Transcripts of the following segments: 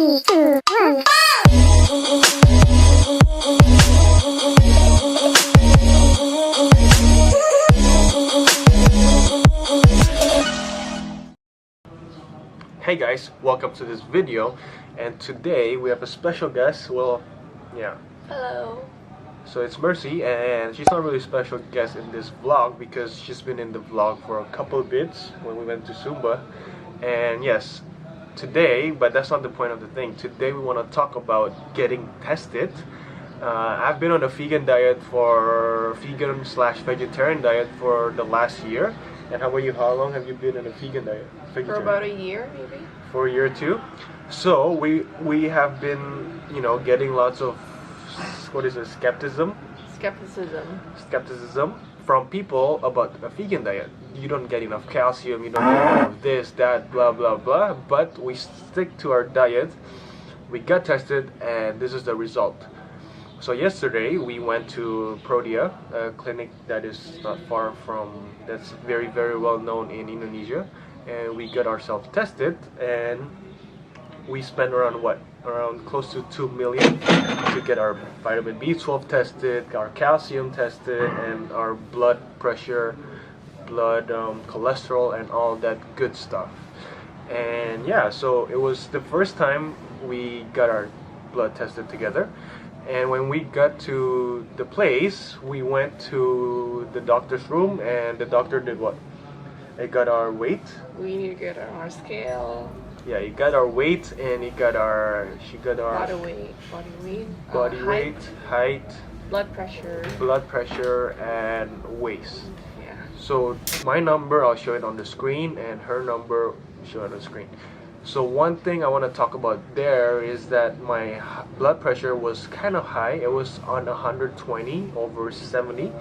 3, 2, 1. Hey guys, welcome to this video, and today we have a special guest. Well, yeah. Hello. So it's Mercy, and she's not really a special guest in this vlog because she's been in the vlog for a couple of bits when we went to Zumba. And yes, today, but that's not the point of the thing. Today we want to talk about getting tested. I've been on a vegan diet for vegan/vegetarian diet for the last year. And how about you? How long have you been in a vegan diet? For about a year, maybe. For a year or two. So we have been, getting lots of skepticism from people about a vegan diet. You don't get enough calcium, you don't get enough this, that, blah blah blah. But we stick to our diet. We got tested, and this is the result. So yesterday we went to Prodia, a clinic that is not far from, that's very very well known in Indonesia, and we got ourselves tested, and we spent around close to 2 million to get our vitamin B12 tested, our calcium tested, and our blood pressure, cholesterol, and all that good stuff. And yeah, so it was the first time we got our blood tested together. And when we got to the place, we went to the doctor's room, and the doctor did what? He got our weight. We need to get on our scale. Yeah, he got our weight, and she got our body weight, height, blood pressure, and waist. Yeah. So my number, I'll show it on the screen, and her number, show it on the screen. So one thing I want to talk about there is that my blood pressure was kind of high. It was on 120/70.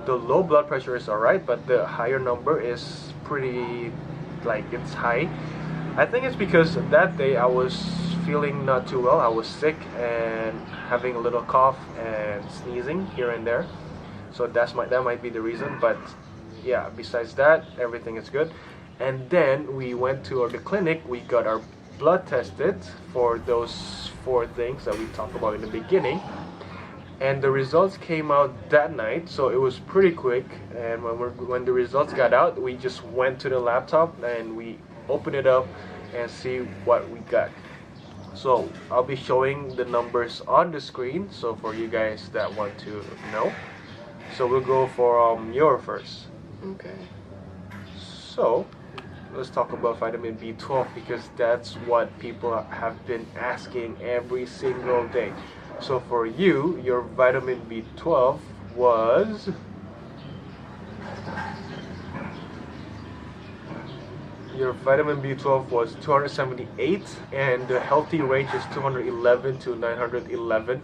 The low blood pressure is alright, but the higher number is pretty, it's high. I think it's because that day I was feeling not too well. I was sick and having a little cough and sneezing here and there. So that might be the reason. But yeah, besides that, everything is good. And then we went to the clinic. We got our blood tested for those 4 things that we talked about in the beginning, and the results came out that night. So it was pretty quick. And when the results got out, we just went to the laptop and we opened it up and see what we got. So I'll be showing the numbers on the screen, so for you guys that want to know. So we'll go for your first. Okay. So let's talk about vitamin B12, because that's what people have been asking every single day. So for you, your vitamin B12 was 278, and the healthy range is 211 to 911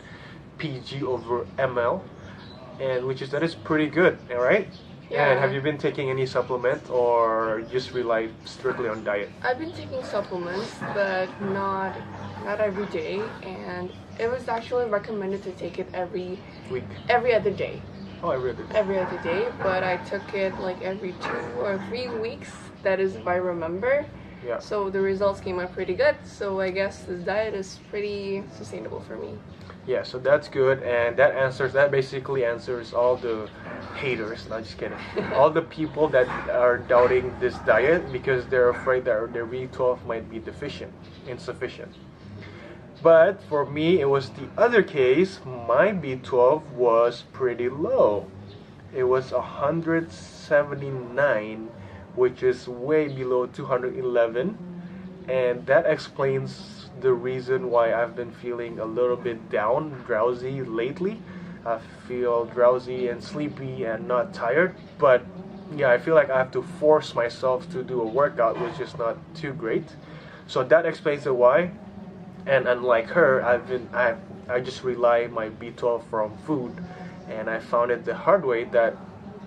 pg/ml, and that is pretty good, all right? Yeah. And have you been taking any supplement, or just rely strictly on diet? I've been taking supplements, but not every day, and it was actually recommended to take it every other day. Oh, every other day. Every other day, but I took it like every 2 or 3 weeks. That is if I remember. Yeah. So the results came out pretty good. So I guess this diet is pretty sustainable for me. Yeah, so that's good, and that basically answers all the haters. Not just kidding. All the people that are doubting this diet because they're afraid that their B12 might be insufficient. But for me, it was the other case. My B12 was pretty low. It was 179, which is way below 211, and that explains the reason why I've been feeling a little bit drowsy lately. I feel drowsy and sleepy and not tired, but yeah, I feel like I have to force myself to do a workout, which is not too great. So that explains the why. And unlike her, I just rely my B12 from food, and I found it the hard way that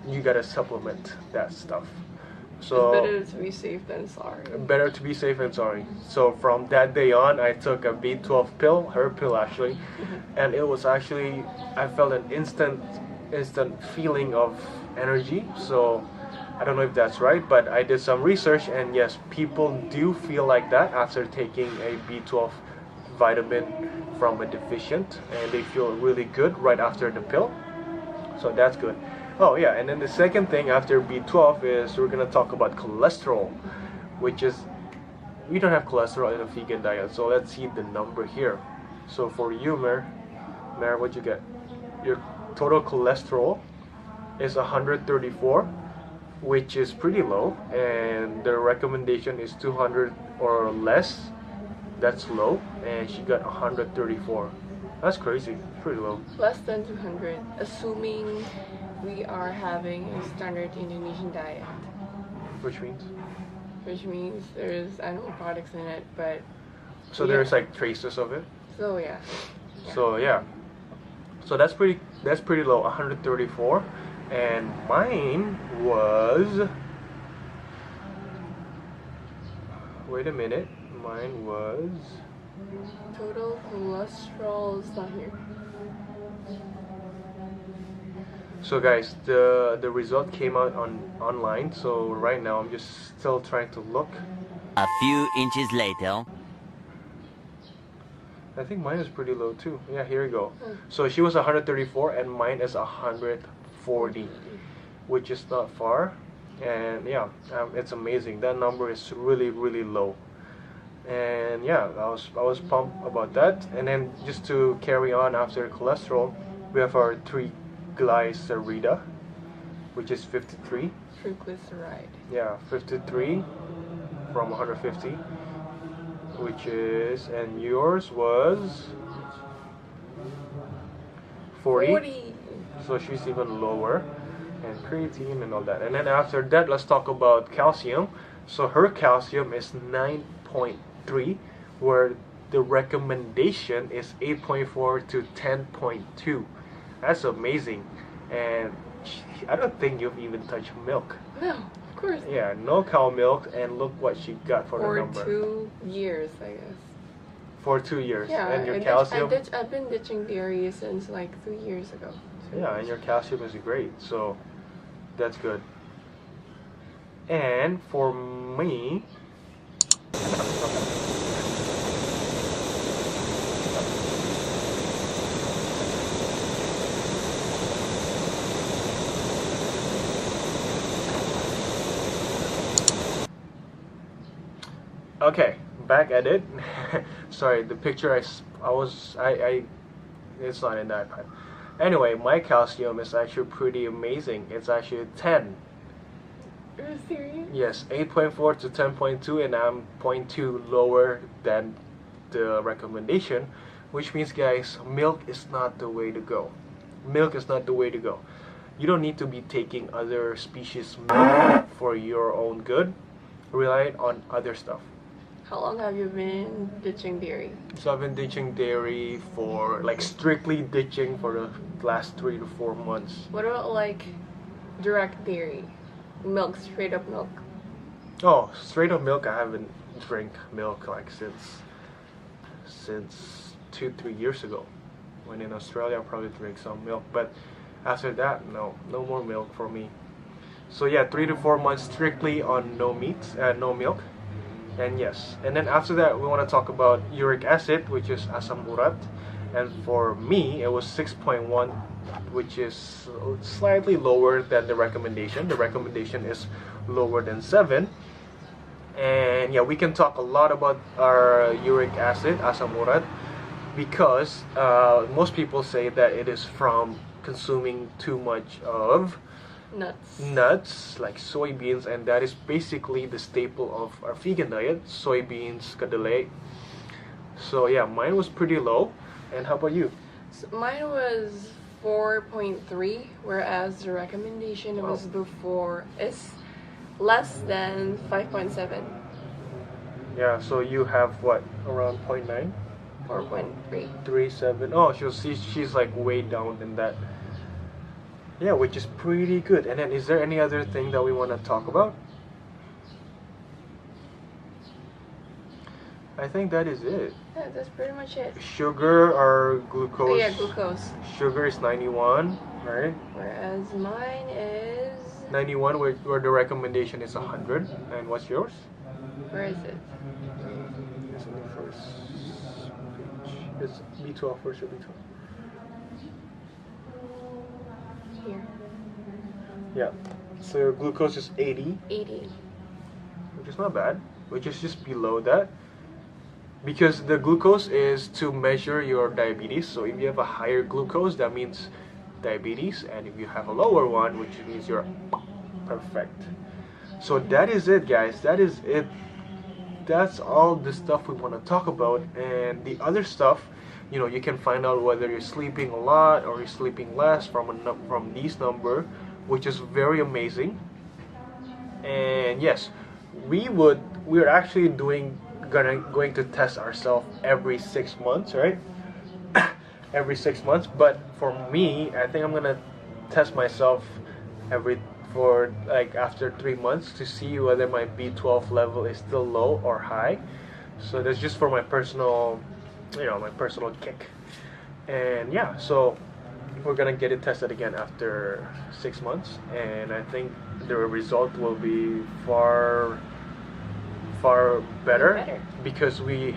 you gotta supplement that stuff. So it's better to be safe than sorry. Better to be safe than sorry. So from that day on, I took a B12 pill, her pill actually, and it was actually, I felt an instant feeling of energy. So I don't know if that's right, but I did some research, and yes, people do feel like that after taking a B12 vitamin from a deficient, and they feel really good right after the pill. So that's good. Oh yeah, and then the second thing after B12 is we're gonna talk about cholesterol, which is we don't have cholesterol in a vegan diet. So let's see the number here. So for you, Mer, what you get? Your total cholesterol is 134, which is pretty low, and the recommendation is 200 or less. That's low, and she got 134. That's crazy. Pretty low. Less than 200, assuming we are having a standard Indonesian diet. Which means? Which means there's animal products in it, but... So there's like traces of it? So yeah. So yeah. So that's pretty low, 134. And mine was... Wait a minute. Mine was... Total cholesterol is not here. So guys, the result came out online. So right now I'm just still trying to look. A few inches later. I think mine is pretty low too. Yeah, here we go. So she was 134 and mine is 140, which is not far. And yeah, it's amazing. That number is really low. And yeah, I was pumped about that. And then just to carry on after cholesterol, we have our triglyceride, which is 53. Triglyceride. Yeah, 53 from 150, which is, and yours was 40. So she's even lower, and creatine and all that. And then after that, let's talk about calcium. So her calcium is 9.3, where the recommendation is 8.4 to 10.2. That's amazing. And I don't think you've even touched milk. No, of course. Yeah, no cow milk, and look what she got for the number. For 2 years, I guess. For 2 years. Yeah, and your calcium. I've been ditching dairy since like 3 years ago. Yeah, and your calcium is great, so that's good. And for me, okay, back at it. Sorry, the picture I it's not in that part. Anyway, my calcium is actually pretty amazing. It's actually 10. Are you serious? Yes, 8.4 to 10.2, and I'm 0.2 lower than the recommendation, which means, guys, milk is not the way to go. Milk is not the way to go. You don't need to be taking other species milk for your own good. Rely on other stuff. How long have you been ditching dairy? So I've been ditching dairy for, like, strictly ditching for the last 3 to 4 months. What about like direct dairy? Milk, straight up milk. Oh, straight up milk, I haven't drank milk like since 2-3 years ago. When in Australia, I probably drink some milk, but after that, no more milk for me. So yeah, 3 to 4 months strictly on no meat, no milk. And yes, and then after that we want to talk about uric acid, which is asam urat, and for me it was 6.1, which is slightly lower than the recommendation. The recommendation is lower than 7. And yeah, we can talk a lot about our uric acid, asam urat, because most people say that it is from consuming too much of nuts like soybeans, and that is basically the staple of our vegan diet, soybeans, kedelai. So yeah, mine was pretty low. And how about you? So mine was 4.3, whereas the recommendation was before is less than 5.7. Yeah, so you have what, around 0.9? 4.3. 3.7. Oh, she's like way down in that. Yeah, which is pretty good. And then is there any other thing that we want to talk about? I think that is it. Yeah, that's pretty much it. Sugar or glucose? Oh, yeah, glucose. Sugar is 91, right? Whereas mine is... 91, where the recommendation is 100. And what's yours? Where is it? It's in the first It's B12. Where's your B12? Here. Yeah. So your glucose is 80. 80. Which is not bad, which is just below that, because the glucose is to measure your diabetes. So if you have a higher glucose, that means diabetes, and if you have a lower one, which means you're perfect. So that is it, guys. That is it. That's all the stuff we want to talk about. And the other stuff, you know, you can find out whether you're sleeping a lot or you're sleeping less from these number, which is very amazing. And yes, we're actually going to test ourselves every 6 months, right? Every 6 months. But for me, I think I'm gonna test myself for like after 3 months to see whether my B12 level is still low or high. So that's just for my personal, my personal kick. And yeah, so we're gonna get it tested again after 6 months, and I think the result will be far better because we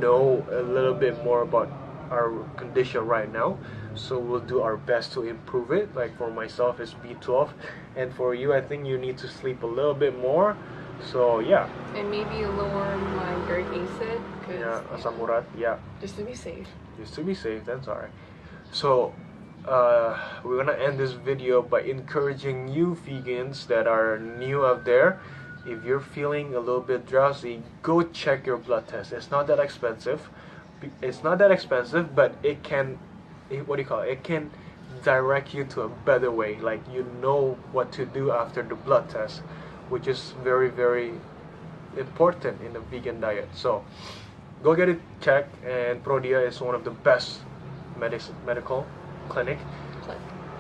know a little bit more about our condition right now. So we'll do our best to improve it. Like for myself, it's B12, and for you, I think you need to sleep a little bit more. So yeah. And maybe lower my uric acid. Yeah, asam urat. Yeah. Just to be safe. Just to be safe. That's alright. So we're gonna end this video by encouraging you vegans that are new out there. If you're feeling a little bit drowsy, go check your blood test. It's not that expensive. But it can, it can direct you to a better way. Like, you know what to do after the blood test, which is very, very important in the vegan diet. So go get it checked, and Prodia is one of the best medical clinic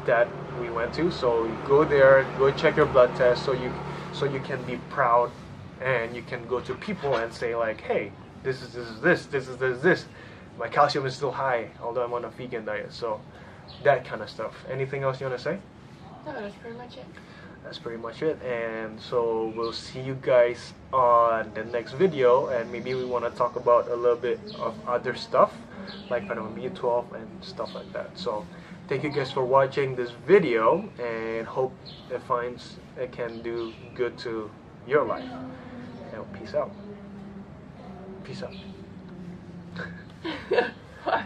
that we went to. So go there, go check your blood test, so you can be proud, and you can go to people and say like, hey, this is my calcium is still high, although I'm on a vegan diet. So that kind of stuff. Anything else you want to say? No, that's pretty much it. That's pretty much it. And so we'll see you guys on the next video, and maybe we want to talk about a little bit of other stuff like vitamin B12 and stuff like that. So thank you guys for watching this video, and hope it can do good to your life. And peace out. Peace out. What?